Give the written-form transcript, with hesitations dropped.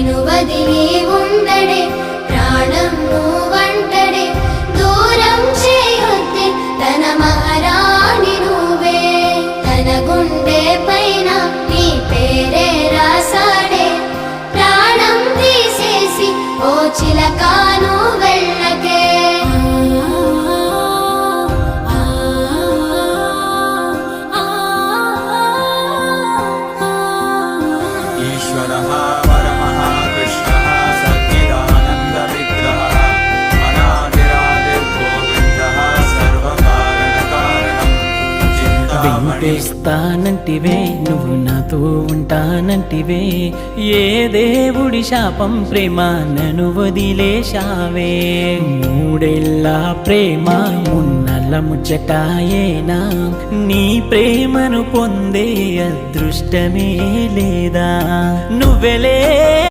నిన్ను వదిలి ఉండడే ప్రాణం నువ్వంటడే దూరం చేయొద్దే తన మహారాణి నువ్వే తన గుండె పైన నీ పేరే రాసాడే ప్రాణం తీసేసి ఓ చిలకాను వెళ్ళకే ईश्वरः परमः कृष्णः सच्चिदानन्दविग्रहः अनादिरादिर्गोविन्दः सर्वकारणकारणं వెంటేస్తానంటివే నువ్వు నాతో ఉంటానంటివే ఏ దేవుడి శాపం ప్రేమ నన్ను వదిలేశావే మూడేళ్ళ ప్రేమ మున్నల ముచ్చటాయేనా నీ ప్రేమను పొందే అదృష్టమే లేదా నువ్వెలే